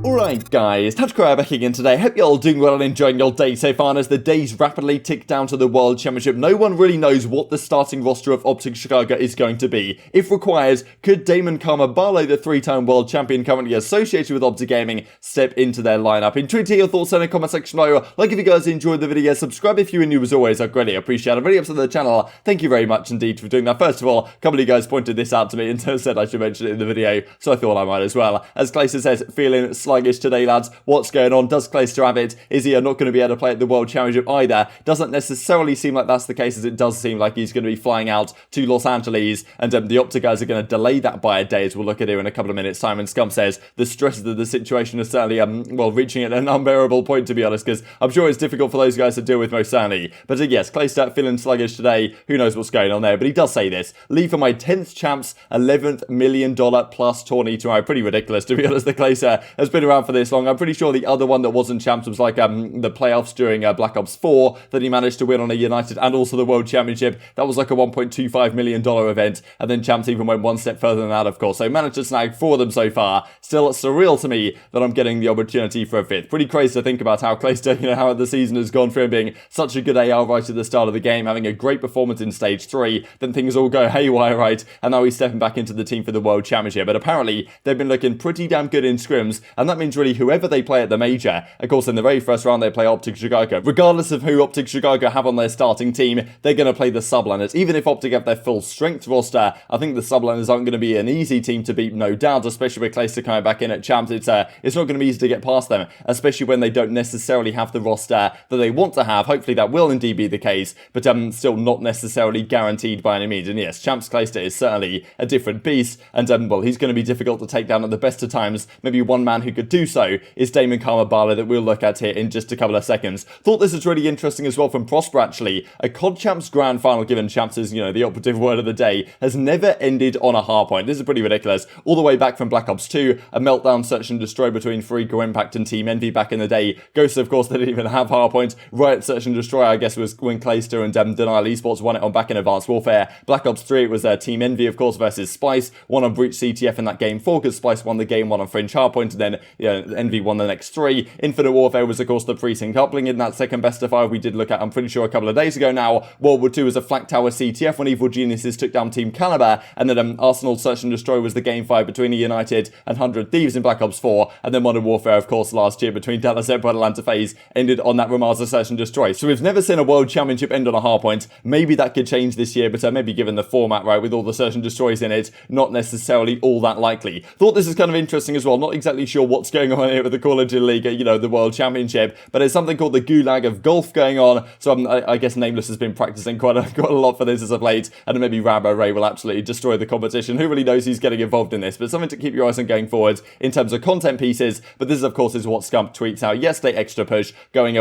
Alright guys, TacticalRab back again today. Hope you're all doing well and enjoying your day so far. And as the days rapidly tick down to the World Championship, no one really knows what the starting roster of OpTic Chicago is going to be. If required, could Damon Barlow, the three-time world champion currently associated with OpTic Gaming, step into their lineup? Intrigued to hear your thoughts in the comment section below. Like if you guys enjoyed the video, subscribe if you are new as always. I greatly appreciate it. Really up to the channel. Thank you very much indeed for doing that. First of all, a couple of you guys pointed this out to me and said I should mention it in the video, so I thought I might as well. As Clayster says, feeling sluggish today, lads. What's going on? Does Clayster have it? Is he not going to be able to play at the World Championship either? Doesn't necessarily seem like that's the case, as it does seem like he's going to be flying out to Los Angeles, and the OpTic guys are going to delay that by a day, as we'll look at here in a couple of minutes. Simon Scump says the stresses of the situation is certainly, well, reaching at an unbearable point, to be honest, because I'm sure it's difficult for those guys to deal with most certainly. But yes, Clayster feeling sluggish today. Who knows what's going on there? But he does say this: leave for my 10th champs, $11 million plus tourney tomorrow. Pretty ridiculous, to be honest. The Clayster has been around for this long. I'm pretty sure the other one that wasn't champs was like the playoffs during Black Ops 4 that he managed to win on a United, and also the World Championship. That was like a $1.25 million event, and then champs even went one step further than that, of course. So managed to snag 4 of them so far. Still surreal to me that I'm getting the opportunity for a 5th. Pretty crazy to think about how Clayster, how the season has gone from being such a good AR right at the start of the game, having a great performance in Stage 3, then things all go haywire, right? And now he's stepping back into the team for the World Championship. But apparently, they've been looking pretty damn good in scrims, and that means really whoever they play at the major. Of course, in the very first round, they play OpTic Chicago. Regardless of who OpTic Chicago have on their starting team, they're going to play the subliners. Even if OpTic have their full strength roster, I think the subliners aren't going to be an easy team to beat, no doubt, especially with Clayster coming back in at champs. It's not going to be easy to get past them, especially when they don't necessarily have the roster that they want to have. Hopefully that will indeed be the case, but still not necessarily guaranteed by any means. And yes, champs Clayster is certainly a different beast, and well, he's going to be difficult to take down at the best of times. Maybe one man who could do so is Damon Barlow, that we'll look at here in just a couple of seconds. Thought this was really interesting as well from Prosper, actually. A COD Champs Grand Final, given champs is, the operative word of the day, has never ended on a hardpoint. This is pretty ridiculous. All the way back from Black Ops 2, a meltdown, search and destroy between Freako Impact and Team Envy back in the day. Ghosts, of course, they didn't even have hardpoints. Riot Search and Destroy, I guess, was when Clayster and Denial Esports won it on back in Advanced Warfare. Black Ops 3, it was Team Envy, of course, versus Spice. Won on Breach CTF in that game 4, because Spice won the game 1 on Fringe Hardpoint, and then Envy won the next 3. Infinite Warfare was, of course, the Precinct coupling in that second best of 5 we did look at, I'm pretty sure, a couple of days ago now. World War II was a Flak Tower CTF when Evil Geniuses took down Team Caliber, and then Arsenal Search and Destroy was the game 5 between United and 100 Thieves in Black Ops 4, and then Modern Warfare, of course, last year between Dallas Airport and Atlanta FaZe ended on that Ramada Search and Destroy. So we've never seen a World Championship end on a hardpoint. Maybe that could change this year, but maybe given the format, right, with all the Search and Destroys in it, not necessarily all that likely. Thought this is kind of interesting as well. Not exactly sure what's going on here with the Call of Duty League, the World Championship, but there's something called the Gulag of Golf going on, so I guess Nameless has been practicing quite a lot for this as of late, and maybe Rabo Ray will absolutely destroy the competition. Who really knows who's getting involved in this, but something to keep your eyes on going forward in terms of content pieces. But this, of course, is what Scump tweets out yesterday. Extra push, going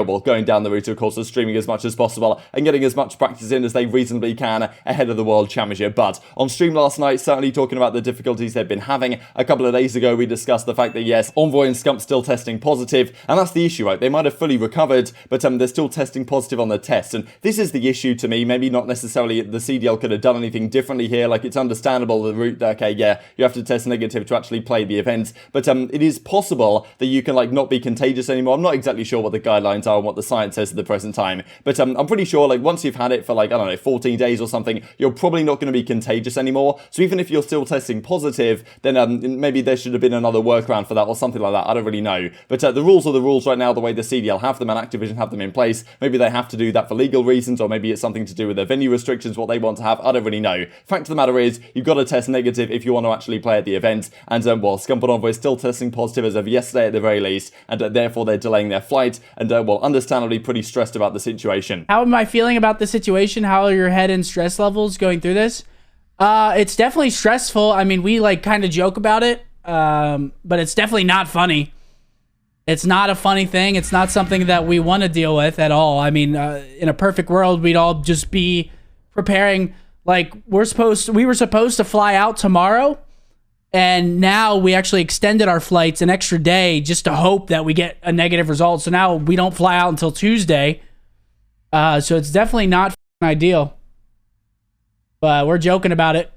down the route, of course, of streaming as much as possible and getting as much practice in as they reasonably can ahead of the World Championship. But on stream last night, certainly talking about the difficulties they've been having. A couple of days ago, we discussed the fact that, yes, Envoy and Scump still testing positive, and that's the issue, right? They might have fully recovered, but they're still testing positive on the test, and this is the issue to me. Maybe not necessarily the CDL could have done anything differently here. Like, it's understandable the route, okay, yeah, you have to test negative to actually play the event, but it is possible that you can, like, not be contagious anymore. I'm not exactly sure what the guidelines are and what the science says at the present time, but I'm pretty sure, like, once you've had it for, like, I don't know, 14 days or something, you're probably not going to be contagious anymore. So even if you're still testing positive, then maybe there should have been another workaround for that or something like that. I don't really know, but the rules are the rules right now, the way the CDL have them and Activision have them in place. Maybe they have to do that for legal reasons, or maybe it's something to do with their venue restrictions, what they want to have. I don't really know. Fact of the matter is, you've got to test negative if you want to actually play at the event, and well, Scump and Envoy is still testing positive as of yesterday at the very least, and therefore they're delaying their flight, and well, understandably pretty stressed about the situation. How am I feeling about the situation? How are your head and stress levels going through this? It's definitely stressful. I mean, we like kind of joke about it, but it's definitely not funny. It's not a funny thing. It's not something that we want to deal with at all. I mean, in a perfect world, we'd all just be preparing. Like, we were supposed to fly out tomorrow, and now we actually extended our flights an extra day just to hope that we get a negative result. So now we don't fly out until Tuesday. So it's definitely not ideal. But we're joking about it.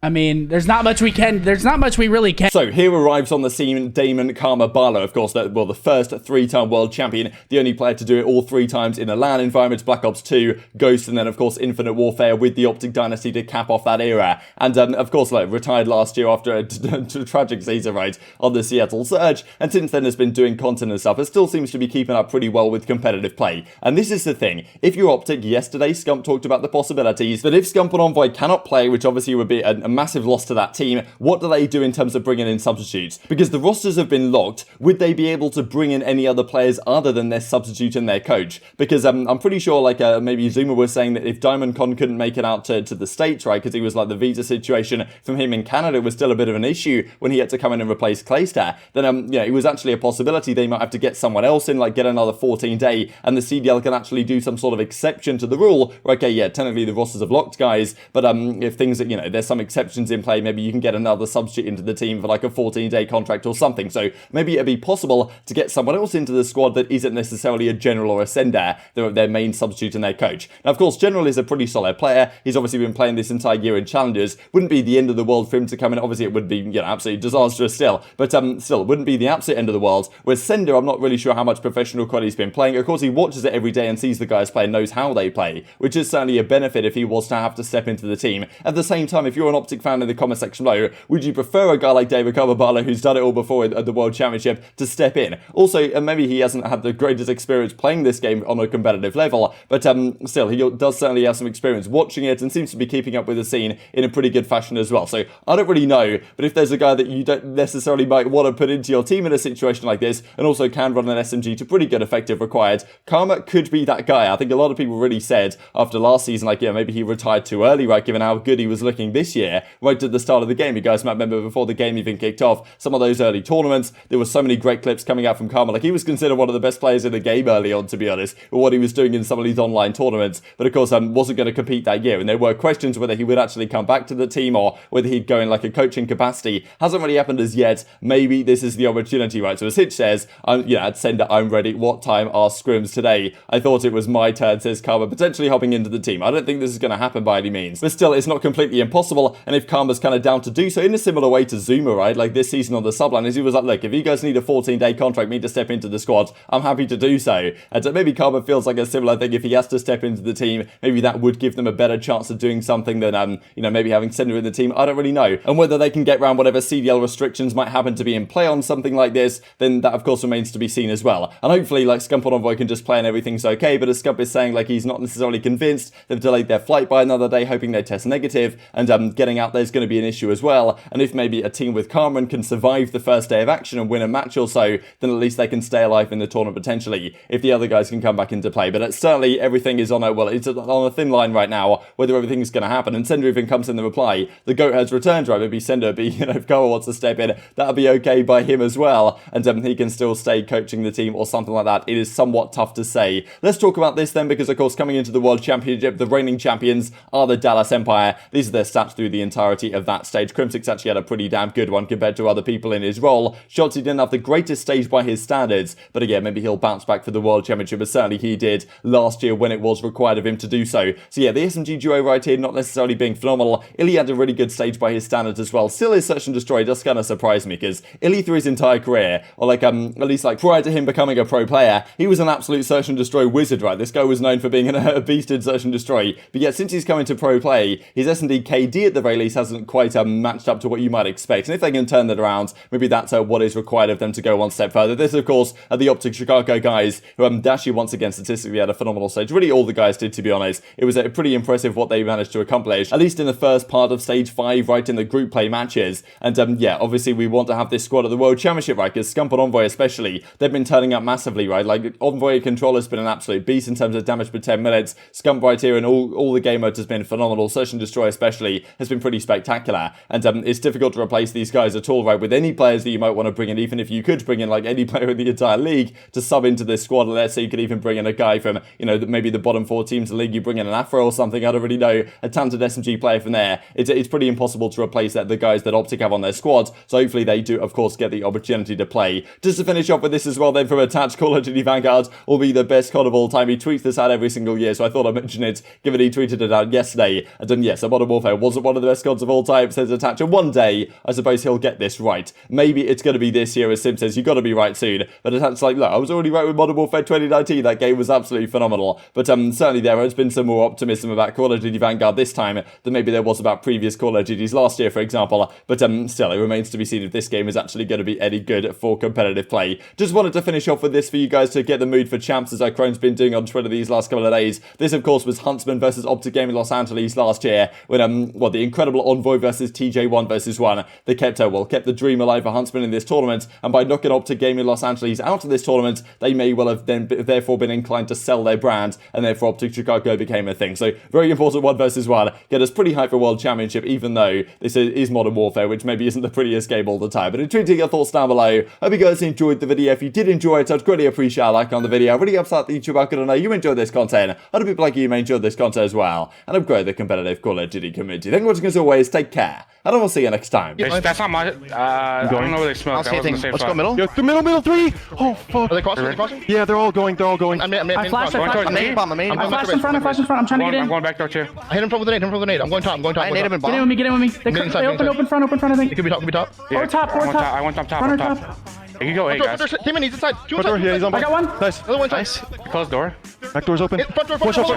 I mean, there's not much we really can. So here arrives on the scene Damon Karma Barlow, of course, the first 3-time world champion, the only player to do it all 3 times in a LAN environment, Black Ops 2, Ghost, and then of course Infinite Warfare with the OpTic dynasty to cap off that era. And of course, like, retired last year after a tragic season, right, on the Seattle Surge, and since then has been doing content and stuff. It still seems to be keeping up pretty well with competitive play. And this is the thing, if you're OpTic, yesterday Scump talked about the possibilities that if Scump and Envoy cannot play, which obviously would be a massive loss to that team, what do they do in terms of bringing in substitutes? Because the rosters have been locked, would they be able to bring in any other players other than their substitute and their coach? Because I'm pretty sure, like, maybe Zuma was saying that if Diamond Con couldn't make it out to the States, right, because he was like the visa situation from him in Canada was still a bit of an issue when he had to come in and replace Clayster, then it was actually a possibility they might have to get someone else in, like get another 14-day, and the CDL can actually do some sort of exception to the rule. Okay, yeah, technically the rosters have locked, guys, but if things that, there's some exceptions in play, maybe you can get another substitute into the team for like a 14-day contract or something. So maybe it'd be possible to get someone else into the squad that isn't necessarily a general or a sender, their main substitute and their coach. Now, of course, General is a pretty solid player. He's obviously been playing this entire year in challenges. Wouldn't be the end of the world for him to come in. Obviously, it would be, absolutely disastrous still, but still, wouldn't be the absolute end of the world. Whereas Sender, I'm not really sure how much professional quality he's been playing. Of course, he watches it every day and sees the guys play and knows how they play, which is certainly a benefit if he was to have to step into the team. At the same time, if you're an OpTic fan in the comment section below, would you prefer a guy like David Carbabala, who's done it all before at the World Championship, to step in? Also, maybe he hasn't had the greatest experience playing this game on a competitive level, but still, he does certainly have some experience watching it and seems to be keeping up with the scene in a pretty good fashion as well. So I don't really know, but if there's a guy that you don't necessarily might want to put into your team in a situation like this, and also can run an SMG to pretty good effective required, Karma could be that guy. I think a lot of people really said after last season, like, yeah, maybe he retired too early, right, given how good he was looking this year, right at the start of the game. You guys might remember before the game even kicked off, some of those early tournaments, there were so many great clips coming out from Karma. Like, he was considered one of the best players in the game early on, to be honest, with what he was doing in some of these online tournaments, but of course wasn't going to compete that year, and there were questions whether he would actually come back to the team or whether he'd go in like a coaching capacity. Hasn't really happened as yet. Maybe this is the opportunity, right? So as Hitch says, at Sender, I'm ready. What time are scrims today? I thought it was my turn, says Karma, potentially hopping into the team. I don't think this is going to happen by any means, but still, it's not completely impossible, and if Karma's kind of down to do so in a similar way to Zuma, right, like this season on the subline, as he was like, look, if you guys need a 14-day contract, me to step into the squad, I'm happy to do so. And so maybe Karma feels like a similar thing. If he has to step into the team, maybe that would give them a better chance of doing something than, maybe having Sender in the team. I don't really know. And whether they can get around whatever CDL restrictions might happen to be in play on something like this, then that of course remains to be seen as well. And hopefully, like, Scump and Envoy can just play and everything's okay, but as Scump is saying, like, he's not necessarily convinced. They've delayed their flight by another day, hoping they test negative, and getting out there is going to be an issue as well. And if maybe a team with Carmen can survive the first day of action and win a match or so, then at least they can stay alive in the tournament potentially, if the other guys can come back into play. But certainly everything is on it's on a thin line right now, whether everything's going to happen. And Sender even comes in the reply, the GOAT has returned, right? Maybe Sender, if Karma wants to step in, that'll be okay by him as well, and he can still stay coaching the team or something like that. It is somewhat tough to say. Let's talk about this then, because of course coming into the World Championship, the reigning champions are the Dallas Empire. These are their stats through the entirety of that stage. Crimsix actually had a pretty damn good one compared to other people in his role. Shotzzy didn't have the greatest stage by his standards, but again, maybe he'll bounce back for the World Championship, as certainly he did last year when it was required of him to do so. So yeah, the SMG duo right here not necessarily being phenomenal. ILLey had a really good stage by his standards as well. Still, his Search and Destroy does kind of surprise me, because ILLey through his entire career, or at least prior to him becoming a pro player, he was an absolute Search and Destroy wizard, right? This guy was known for being a beast in Search and Destroy, but yet since he's come into pro play, his S&D KD at the very least hasn't quite matched up to what you might expect. And if they can turn that around, maybe that's what is required of them to go one step further. This, of course, are the OpTic Chicago guys, who Dashy once again statistically had a phenomenal stage. Really, all the guys did, to be honest. It was pretty impressive what they managed to accomplish, at least in the first part of stage 5, right, in the group play matches. And yeah, obviously we want to have this squad at the World Championship, right, because Scump and Envoy especially, they've been turning up massively, right? Like, Envoy controller's been an absolute beast in terms of damage per 10 minutes. Scump right here and all the game modes has been phenomenal. Search and Destroy especially has been pretty spectacular. And it's difficult to replace these guys at all, right, with any players that you might want to bring in, even if you could bring in like any player in the entire league to sub into this squad. Let's say you could even bring in a guy from, maybe the bottom 4 teams of the league, you bring in an Afro or something, I don't really know, a talented SMG player from there. It's pretty impossible to replace the guys that OpTic have on their squad, so hopefully they do, of course, get the opportunity to play. Just to finish off with this as well then, from a Tactical Legendary Vanguard, will be the best COD of all time. He tweets this out every single year, so I thought I'd mention it, given he tweeted it out yesterday. And yes, Modern Warfare wasn't one of the best gods of all time, says Attach. And one day, I suppose he'll get this right. Maybe it's going to be this year, as Simp says, you got to be right soon. But Attach's like, look, I was already right with Modern Warfare 2019. That game was absolutely phenomenal. But certainly there has been some more optimism about Call of Duty Vanguard this time than maybe there was about previous Call of Duties last year, for example. But still, it remains to be seen if this game is actually going to be any good for competitive play. Just wanted to finish off with this for you guys to get the mood for champs, as our Chrome's been doing on Twitter these last couple of days. This, of course, was Huntsman versus OpTic Gaming Los Angeles last year, when the incredible Envoy versus TJ1 versus 1. They kept the dream alive for Huntsman in this tournament, and by knocking OpTic Gaming Los Angeles out of this tournament, they may well have then therefore been inclined to sell their brand, and therefore OpTic Chicago became a thing. So very important 1 versus 1. Get us pretty hyped for World Championship, even though this is Modern Warfare, which maybe isn't the prettiest game all the time. But tweeting your thoughts down below. Hope you guys enjoyed the video. If you did enjoy it, I'd greatly appreciate a like on the video. Really helps out the YouTube algorithm to know you enjoyed this content. Other people like you may enjoy this content as well, and upgrade the competitive Call of Duty community. Thank you for watching, as always. Take care, and I will see you next time. That's not my. I don't know where they smoke. Let's go middle. Yo, the middle 3. Oh fuck. Are they crossing? Yeah, they're all going. I flashed. I'm main. I flashed in front. I'm trying to get in. I'm going back door too. I hit him from with a nade. I'm going top. Get in with me. Get in with me. They open front. I think. It could be top. Or top. I want top. Front or top. You can go A, guys. Team in, he's inside. Yeah, he's on. I got one. Nice. Another one. Nice. Close door. Back door's open. Front door. One shot.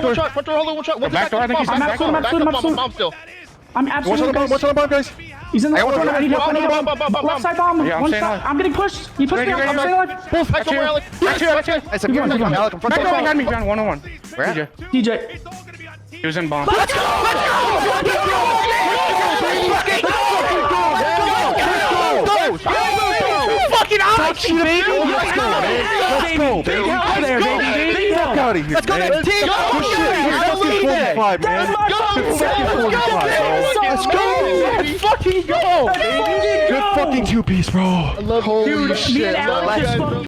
Back door, I think he's back door. Bomb still. I'm absolutely. What's on the bomb, guys? He's in the corner. I need help. Left side bomb. Yeah, I'm One staying shot. alive. I'm getting pushed. He pushed me. I'm staying alive. Both. Back to Alec. Back to you. I said, Alec, I'm front Back door door. behind me, John. 1-on-1. Where at? TJ. He was in bomb. Fucking ouch, baby. Let's go, man. Let's go, baby. Out there, baby. Fuck out of here, Let's go, man. team. Good shit. Good fucking 45, man. Good fucking 45, bro. Let's go. Let's fucking go. Good fucking 2-piece, bro. Holy shit.